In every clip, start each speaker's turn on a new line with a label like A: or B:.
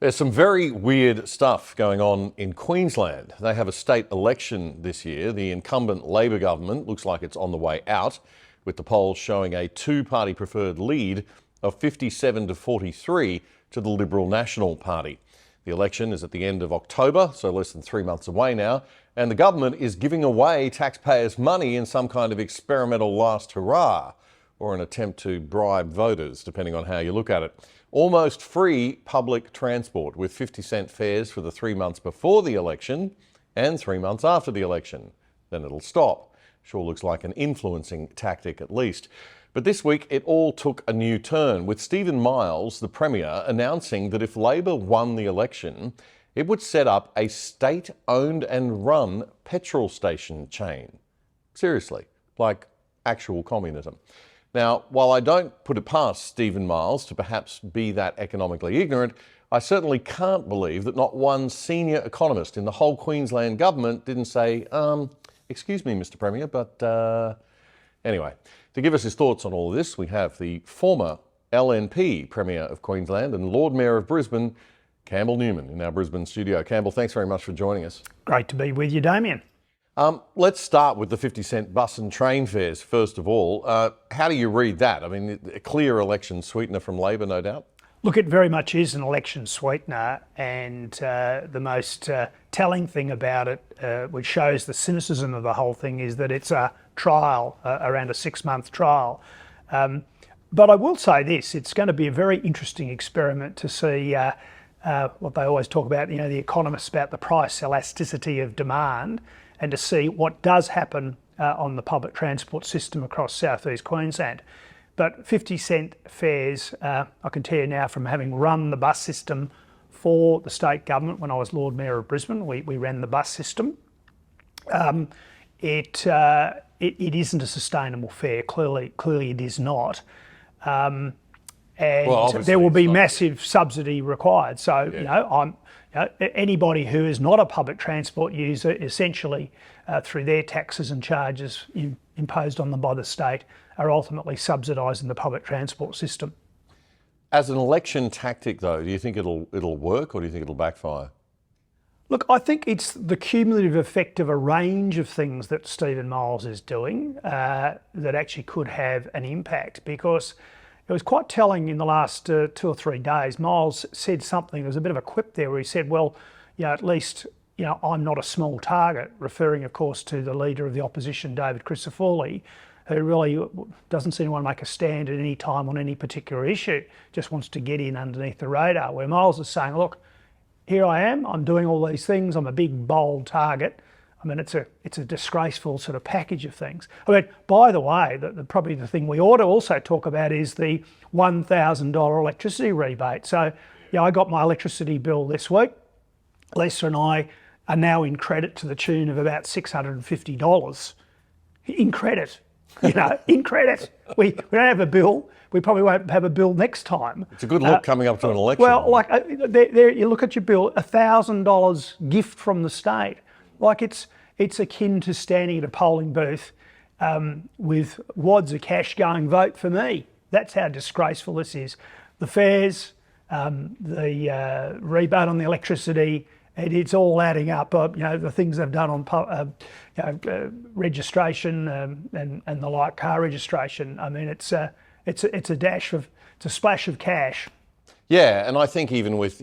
A: There's some very weird stuff going on in Queensland. They have a state election this year. The incumbent Labor government looks like it's on the way out, with the polls showing a two-party preferred lead of 57 to 43 to the Liberal National Party. The election is at the end of October, so less than 3 months away now, and the government is giving away taxpayers' money in some kind of experimental last hurrah, or an attempt to bribe voters, depending on how you look at it. Almost free public transport with 50-cent fares for the 3 months before the election and 3 months after the election. Then it'll stop. Sure looks like an influencing tactic at least. But this week it all took a new turn, with Stephen Miles, the Premier, announcing that if Labor won the election, it would set up a state-owned and run petrol station chain. Seriously, like actual communism. Now, while I don't put it past Stephen Miles to perhaps be that economically ignorant, I certainly can't believe that not one senior economist in the whole Queensland government didn't say, excuse me, Mr. Premier, but anyway. To give us his thoughts on all of this, we have the former LNP Premier of Queensland and Lord Mayor of Brisbane, Campbell Newman, in our Brisbane studio. Campbell, thanks very much for joining us.
B: Great to be with you, Damien.
A: Let's start with the 50-cent bus and train fares, first of all. How do you read that? I mean, a clear election sweetener from Labor, no doubt?
B: Look, it very much is an election sweetener, and the most telling thing about it, which shows the cynicism of the whole thing, is that it's a trial, around a 6-month trial. But I will say this, it's going to be a very interesting experiment to see what they always talk about, you know, the economists, about the price elasticity of demand, and to see what does happen on the public transport system across southeast Queensland. But 50-cent fares, I can tell you now from having run the bus system for the state government when I was Lord Mayor of Brisbane, we ran the bus system. It isn't a sustainable fare. Clearly it is not. And well, there will be massive subsidy required. So, yeah. Anybody who is not a public transport user, essentially through their taxes and charges imposed on them by the state, are ultimately subsidising the public transport system.
A: As an election tactic, though, do you think it'll work, or do you think it'll backfire?
B: Look, I think it's the cumulative effect of a range of things that Stephen Miles is doing that actually could have an impact, because it was quite telling in the last 2 or 3 days. Miles said something, there was a bit of a quip there where he said, well, at least, I'm not a small target, referring, of course, to the leader of the opposition, David Chrisei, who really doesn't seem to want to make a stand at any time on any particular issue, just wants to get in underneath the radar, where Miles is saying, look, here I am, I'm doing all these things, I'm a big, bold target. I mean, it's a disgraceful sort of package of things. I mean, by the way, probably the thing we ought to also talk about is the $1,000 electricity rebate. So, I got my electricity bill this week. Lisa and I are now in credit to the tune of about $650. In credit, in credit. We don't have a bill. We probably won't have a bill next time.
A: It's a good look coming up to an election.
B: Well, like there, you look at your bill, $1,000 gift from the state. Like it's akin to standing at a polling booth with wads of cash going, vote for me. That's how disgraceful this is. The fares, the rebate on the electricity, it's all adding up. The things they've done on registration and the like, car registration. I mean, it's a splash of cash.
A: Yeah, and I think even with,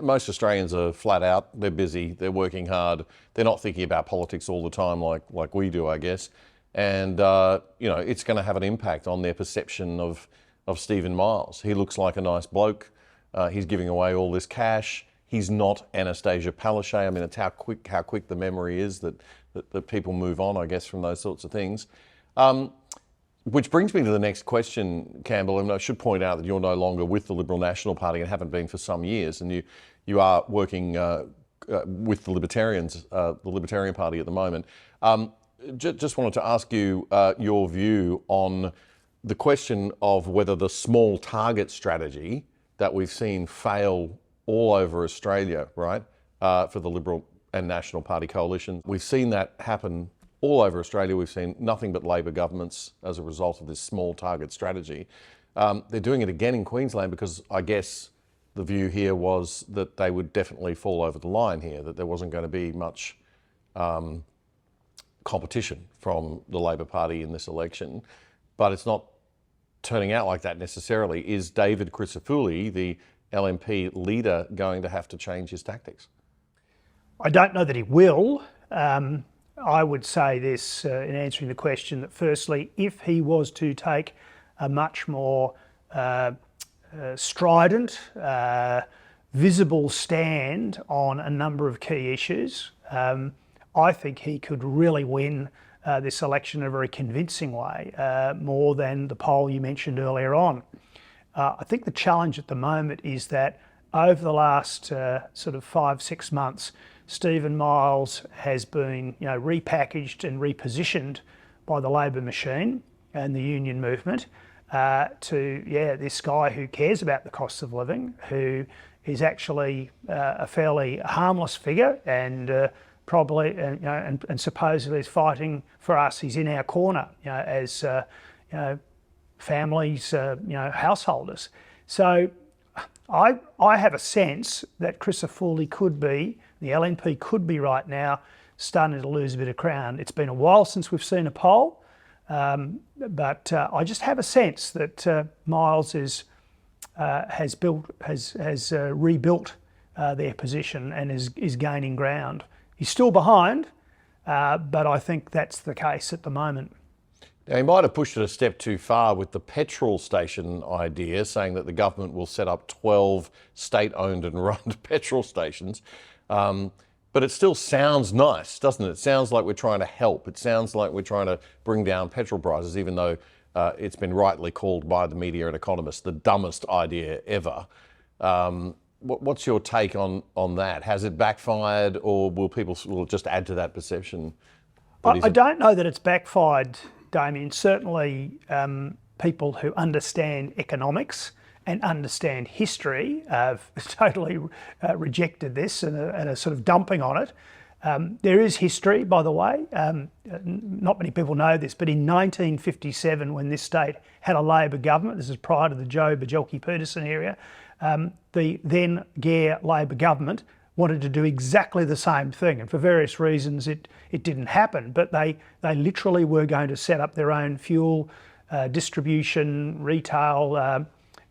A: most Australians are flat out, they're busy, they're working hard, they're not thinking about politics all the time like we do, I guess. And, it's going to have an impact on their perception of Stephen Miles. He looks like a nice bloke. He's giving away all this cash. He's not Anastasia Palaszczuk. I mean, it's how quick the memory is that people move on, I guess, from those sorts of things. Which brings me to the next question, Campbell, and I should point out that you're no longer with the Liberal National Party and haven't been for some years, and you are working with the Libertarians, the Libertarian Party at the moment. Just wanted to ask you your view on the question of whether the small target strategy that we've seen fail all over Australia, right, for the Liberal and National Party coalition. We've seen that happen all over Australia. We've seen nothing but Labor governments as a result of this small target strategy. They're doing it again in Queensland because I guess the view here was that they would definitely fall over the line here, that there wasn't going to be much competition from the Labor Party in this election. But it's not turning out like that necessarily. Is David Chrisei, the LNP leader, going to have to change his tactics?
B: I don't know that he will. I would say this in answering the question, that firstly, if he was to take a much more strident, visible stand on a number of key issues, I think he could really win this election in a very convincing way, more than the poll you mentioned earlier on. I think the challenge at the moment is that over the last sort of 5-6 months, Stephen Miles has been, repackaged and repositioned by the Labor machine and the union movement to this guy who cares about the cost of living, who is actually a fairly harmless figure, and probably and supposedly is fighting for us. He's in our corner, as families, householders. So I have a sense that Chrisei could be, the LNP could be right now starting to lose a bit of ground. It's been a while since we've seen a poll, but I just have a sense that Miles has rebuilt their position and is gaining ground. He's still behind, but I think that's the case at the moment.
A: Now, he might have pushed it a step too far with the petrol station idea, saying that the government will set up 12 state-owned and run petrol stations. But it still sounds nice, doesn't it? It sounds like we're trying to help. It sounds like we're trying to bring down petrol prices, even though it's been rightly called by the media and economists the dumbest idea ever. What's your take on that? Has it backfired, or will people just add to that perception?
B: I don't know that it's backfired, Damien. Certainly people who understand economics and understand history have totally rejected this and are sort of dumping on it. There is history, by the way. Not many people know this, but in 1957, when this state had a Labor government, this is prior to the Joe Bajelki-Peterson era, the then Gare Labor government wanted to do exactly the same thing, and for various reasons it didn't happen, but they literally were going to set up their own fuel distribution, retail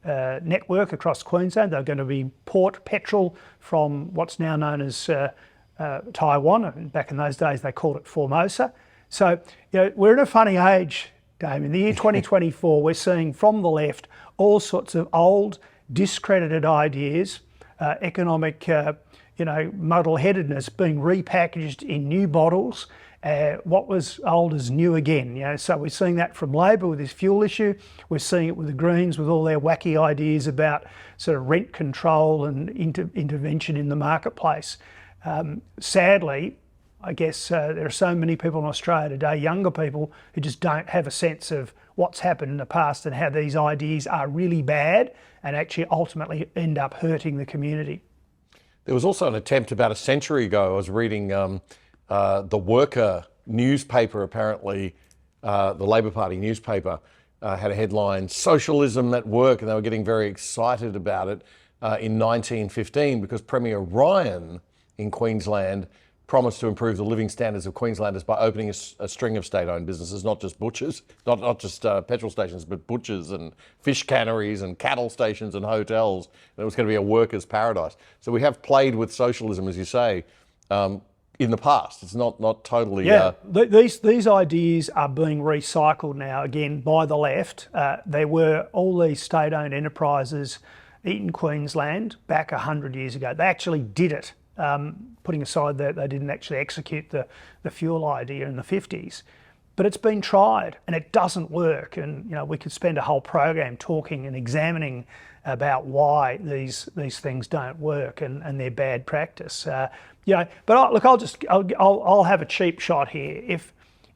B: network across Queensland. They were going to import petrol from what's now known as Taiwan. Back in those days they called it Formosa. So we're in a funny age, Dave. In the year 2024, we're seeing from the left all sorts of old, discredited ideas, economic muddle-headedness being repackaged in new bottles. What was old is new again. So we're seeing that from Labor with this fuel issue. We're seeing it with the Greens with all their wacky ideas about sort of rent control and intervention in the marketplace. Sadly, I guess there are so many people in Australia today, younger people, who just don't have a sense of what's happened in the past and how these ideas are really bad and actually ultimately end up hurting the community.
A: There was also an attempt about a century ago. I was reading the Worker newspaper, apparently, the Labor Party newspaper, had a headline, "Socialism at Work," and they were getting very excited about it in 1915 because Premier Ryan in Queensland promised to improve the living standards of Queenslanders by opening a string of state-owned businesses, not just butchers, not just petrol stations, but butchers and fish canneries and cattle stations and hotels. And it was going to be a workers' paradise. So we have played with socialism, as you say, in the past. It's not totally...
B: These ideas are being recycled now, again, by the left. There were all these state-owned enterprises in Queensland back 100 years ago. They actually did it. Putting aside that they didn't actually execute the fuel idea in the 50s. But it's been tried and it doesn't work. And we could spend a whole program talking and examining about why these things don't work and they're bad practice. But I'll have a cheap shot here.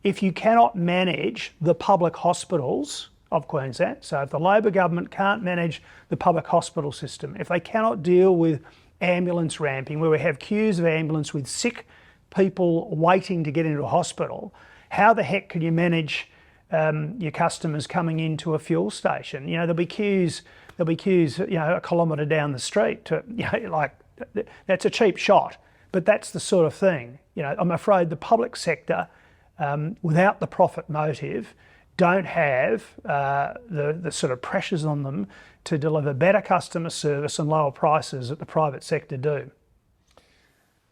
B: If you cannot manage the public hospitals of Queensland, so if the Labor government can't manage the public hospital system, if they cannot deal with ambulance ramping, where we have queues of ambulance with sick people waiting to get into a hospital, how the heck can you manage your customers coming into a fuel station? There'll be queues there'll be queues, a kilometre down the street. That's a cheap shot, but that's the sort of thing. I'm afraid the public sector, without the profit motive, don't have the sort of pressures on them to deliver better customer service and lower prices that the private sector do.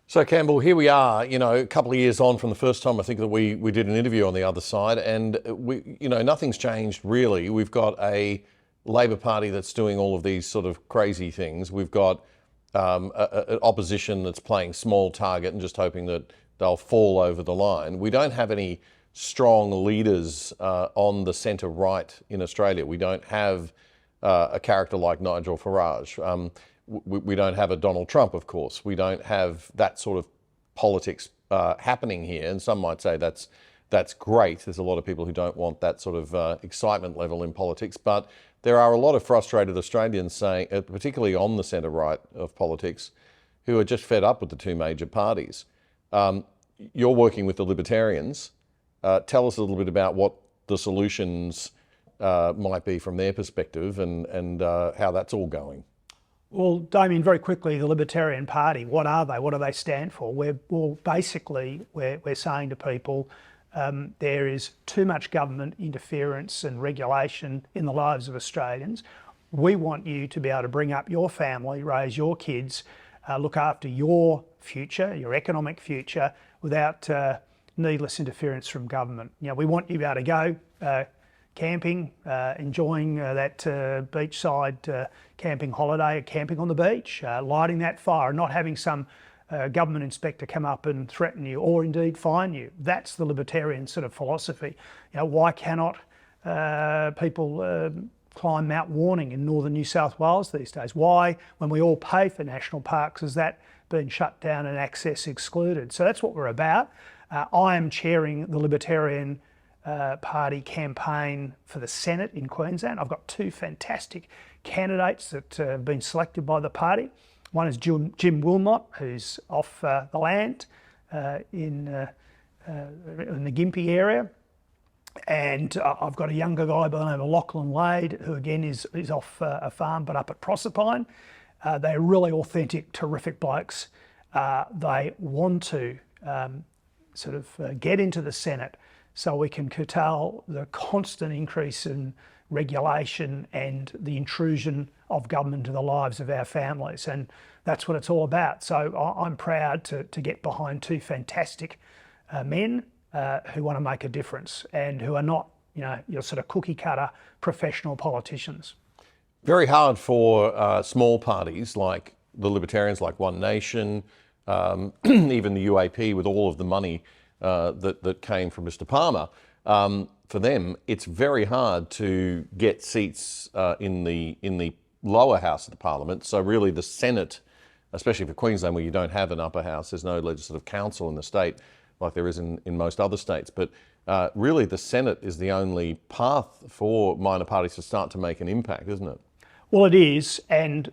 A: So Campbell, here we are, a couple of years on from the first time I think that we did an interview on the other side, and nothing's changed really. We've got a Labor Party that's doing all of these sort of crazy things. We've got an opposition that's playing small target and just hoping that they'll fall over the line. We don't have any strong leaders on the centre right in Australia. We don't have a character like Nigel Farage. We don't have a Donald Trump, of course. We don't have that sort of politics happening here. And some might say that's great. There's a lot of people who don't want that sort of excitement level in politics. But there are a lot of frustrated Australians saying, particularly on the centre right of politics, who are just fed up with the two major parties. You're working with the Libertarians. Tell us a little bit about what the solutions might be from their perspective and how that's all going.
B: Well, Damien, very quickly, the Libertarian Party, what are they? What do they stand for? We're saying to people, there is too much government interference and regulation in the lives of Australians. We want you to be able to bring up your family, raise your kids, look after your future, your economic future, without needless interference from government. We want you to be able to go camping, enjoying that beachside camping holiday, camping on the beach, lighting that fire, and not having some government inspector come up and threaten you or indeed fine you. That's the libertarian sort of philosophy. Why cannot people climb Mount Warning in northern New South Wales these days? Why, when we all pay for national parks, has that been shut down and access excluded? So that's what we're about. I am chairing the Libertarian Party campaign for the Senate in Queensland. I've got two fantastic candidates that have been selected by the party. One is Jim Wilmot, who's off the land in the Gympie area. And I've got a younger guy by the name of Lachlan Wade, who again is off a farm but up at Proserpine. They're really authentic, terrific blokes. They want to get into the Senate so we can curtail the constant increase in regulation and the intrusion of government into the lives of our families. And that's what it's all about. So I'm proud to get behind two fantastic men who want to make a difference and who are not, your sort of cookie cutter professional politicians.
A: Very hard for small parties like the Libertarians, like One Nation, even the UAP with all of the money that came from Mr. Palmer. For them, it's very hard to get seats in the lower house of the Parliament. So really the Senate, especially for Queensland where you don't have an upper house, there's no legislative council in the state like there is in most other states. But really the Senate is the only path for minor parties to start to make an impact, isn't it?
B: Well, it is, and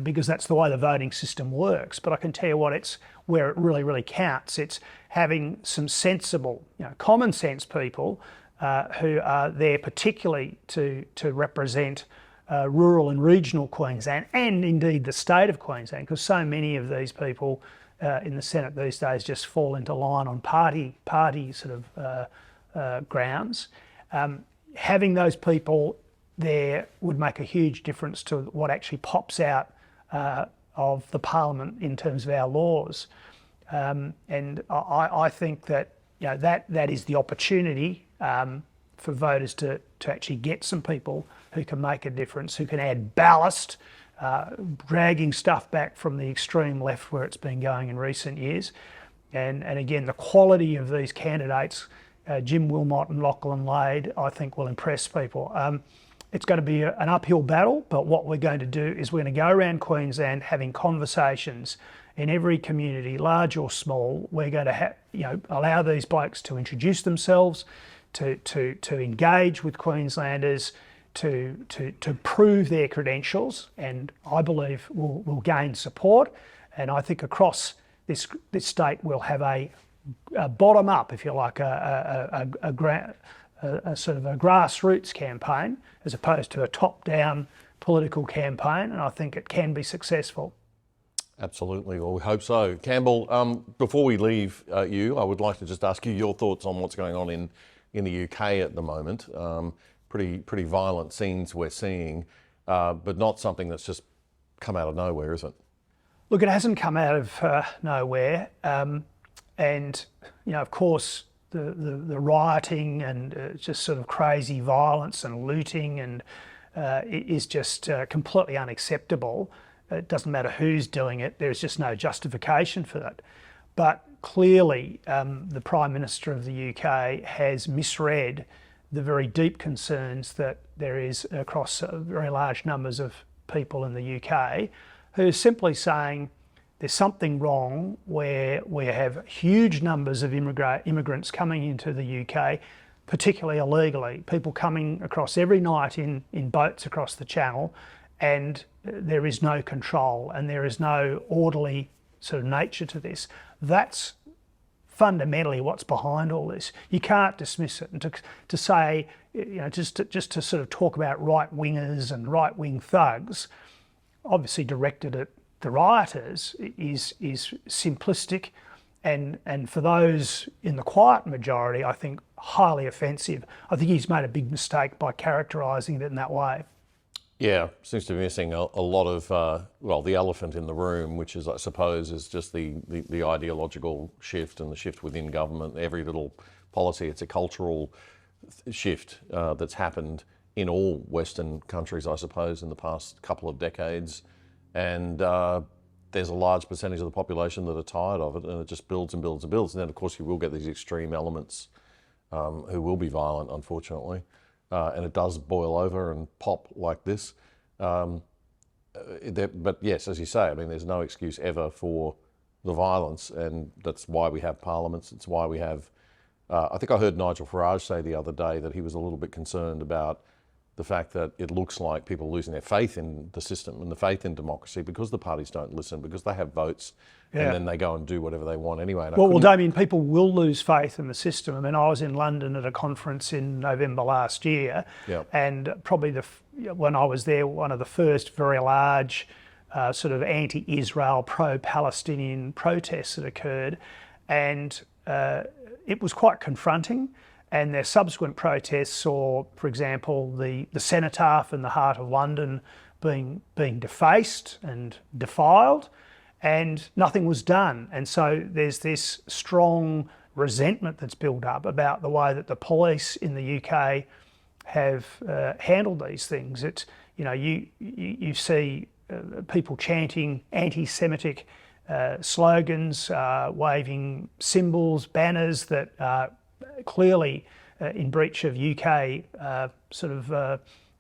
B: because that's the way the voting system works. But I can tell you what, it's where it really, really counts. It's having some sensible, common sense people who are there particularly to represent rural and regional Queensland and indeed the state of Queensland, because so many of these people in the Senate these days just fall into line on party sort of grounds. Having those people there would make a huge difference to what actually pops out of the Parliament in terms of our laws. And I think that that is the opportunity for voters to actually get some people who can make a difference, who can add ballast, dragging stuff back from the extreme left where it's been going in recent years. And again, the quality of these candidates, Jim Wilmot and Lachlan Wade, I think will impress people. It's going to be an uphill battle, but what we're going to do is we're going to go around Queensland having conversations in every community, large or small. We're going to allow these blokes to introduce themselves, to engage with Queenslanders, to prove their credentials, and I believe we'll gain support. And I think across this state we'll have a bottom up, if you like, a a sort of a grassroots campaign as opposed to a top-down political campaign, and I think it can be successful.
A: Absolutely, well, we hope so. Campbell, before we leave you, I would like to just ask you your thoughts on what's going on in the UK at the moment. Pretty violent scenes we're seeing, but not something that's just come out of nowhere, is it?
B: Look, it hasn't come out of nowhere, and of course the rioting and just sort of crazy violence and looting and is just completely unacceptable. It doesn't matter who's doing it, there's just no justification for that. But clearly the Prime Minister of the UK has misread the very deep concerns that there is across very large numbers of people in the UK who are simply saying there's something wrong where we have huge numbers of immigrants coming into the UK, particularly illegally, people coming across every night in boats across the Channel, and there is no control and there is no orderly sort of nature to this. That's fundamentally what's behind all this. You can't dismiss it, and to say, just to sort of talk about right-wingers and right-wing thugs, obviously directed at the rioters, is simplistic, and for those in the quiet majority, I think highly offensive. I think he's made a big mistake by characterising it in that way.
A: Yeah, seems to be missing a lot of, the elephant in the room, which is, I suppose, is just the ideological shift and the shift within government. Every little policy, it's a cultural shift that's happened in all Western countries, I suppose, in the past couple of decades. And there's a large percentage of the population that are tired of it, and it just builds and builds and builds. And then, of course, you will get these extreme elements who will be violent, unfortunately. And it does boil over and pop like this. But yes, as you say, I mean, there's no excuse ever for the violence, and that's why we have parliaments. It's why we have, I think I heard Nigel Farage say the other day that he was a little bit concerned about the fact that it looks like people are losing their faith in the system and the faith in democracy because the parties don't listen, because they have votes, and then they go and do whatever they want anyway. And
B: well, Damien, people will lose faith in the system. I mean, I was in London at a conference in November last year, and probably when I was there, one of the first very large sort of anti-Israel, pro-Palestinian protests that occurred, and it was quite confronting. And their subsequent protests saw, for example, the cenotaph in the heart of London being defaced and defiled, and nothing was done. And so there's this strong resentment that's built up about the way that the police in the UK have handled these things. It's, you see people chanting anti-Semitic slogans, waving symbols, banners that are clearly in breach of UK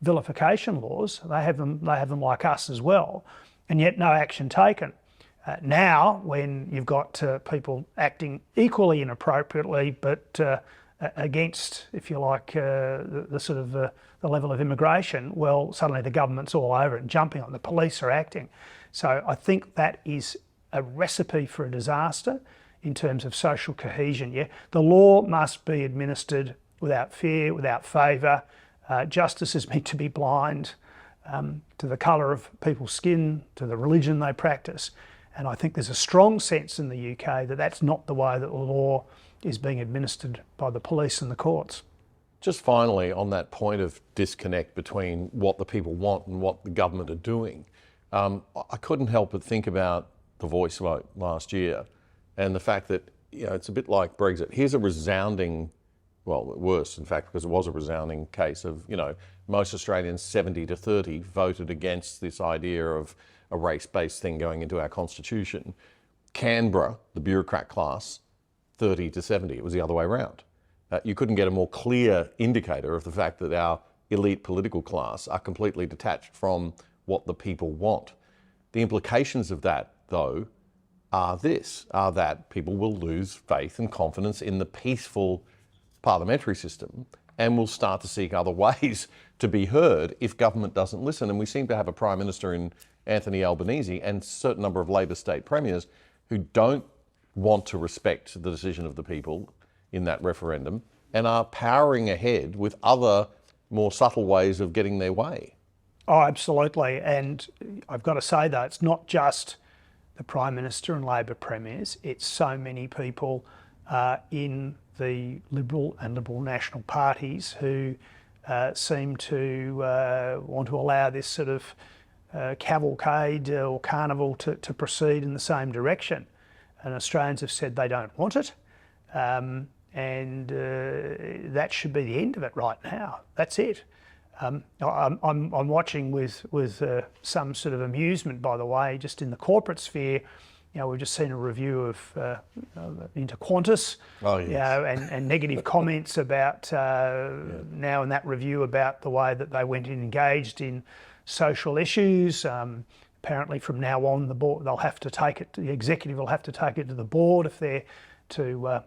B: vilification laws. They have them like us as well, and yet no action taken. Now, when you've got people acting equally inappropriately, but against, if you like, the level of immigration, well, suddenly the government's all over it and jumping on. The police are acting. So I think that is a recipe for a disaster in terms of social cohesion. Yeah, the law must be administered without fear, without favour. Justice is meant to be blind to the colour of people's skin, to the religion they practice. And I think there's a strong sense in the UK that that's not the way that the law is being administered by the police and the courts.
A: Just finally, on that point of disconnect between what the people want and what the government are doing, I couldn't help but think about the Voice vote last year and the fact that, it's a bit like Brexit. Here's a resounding, well, worse, in fact, because it was a resounding case of, most Australians, 70-30, voted against this idea of a race-based thing going into our constitution. Canberra, the bureaucrat class, 30-70. It was the other way around. You couldn't get a more clear indicator of the fact that our elite political class are completely detached from what the people want. The implications of that, though, are that people will lose faith and confidence in the peaceful parliamentary system and will start to seek other ways to be heard if government doesn't listen. And we seem to have a Prime Minister in Anthony Albanese and a certain number of Labor state premiers who don't want to respect the decision of the people in that referendum, and are powering ahead with other more subtle ways of getting their way.
B: Oh, absolutely. And I've got to say, though, it's not just the Prime Minister and Labor premiers, it's so many people in the Liberal and Liberal National parties who seem to want to allow this sort of cavalcade or carnival to proceed in the same direction. And Australians have said they don't want it. And that should be the end of it right now. That's it. I'm watching with some sort of amusement, by the way, just in the corporate sphere. We've just seen a review of into Qantas, and negative comments about now in that review about the way that they went and engaged in social issues. Apparently, from now on, the board they'll have to take it. The executive will have to take it to the board if they're to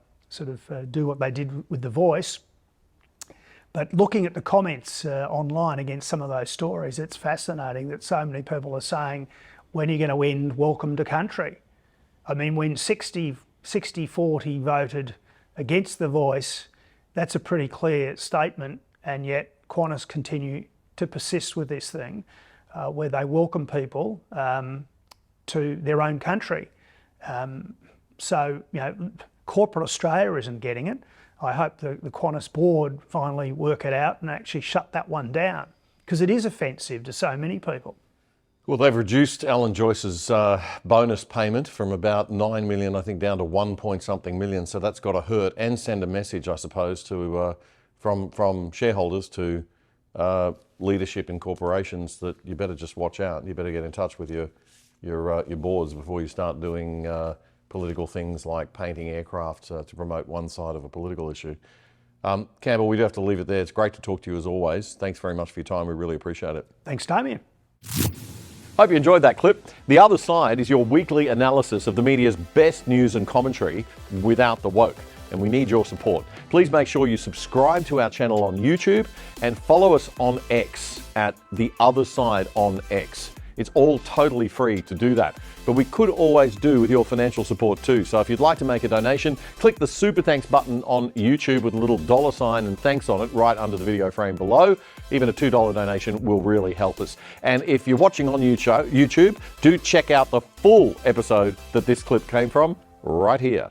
B: do what they did with The Voice. But looking at the comments online against some of those stories, it's fascinating that so many people are saying, when are you going to end welcome to country? I mean, when 60-40 voted against The Voice, that's a pretty clear statement, and yet Qantas continue to persist with this thing where they welcome people to their own country. So, corporate Australia isn't getting it. I hope the Qantas board finally work it out and actually shut that one down, because it is offensive to so many people.
A: Well, they've reduced Alan Joyce's bonus payment from about 9 million, I think, down to 1 point something million. So that's got to hurt and send a message, I suppose, to from shareholders to leadership in corporations that you better just watch out. You better get in touch with your boards before you start doing political things like painting aircraft to promote one side of a political issue. Campbell, we do have to leave it there. It's great to talk to you as always. Thanks very much for your time. We really appreciate it.
B: Thanks, Damien.
A: Hope you enjoyed that clip. The Other Side is your weekly analysis of the media's best news and commentary without the woke, and we need your support. Please make sure you subscribe to our channel on YouTube and follow us on X at The Other Side on X. It's all totally free to do that, but we could always do with your financial support too. So if you'd like to make a donation, click the Super Thanks button on YouTube with a little $ and thanks on it right under the video frame below. Even a $2 donation will really help us. And if you're watching on YouTube, do check out the full episode that this clip came from right here.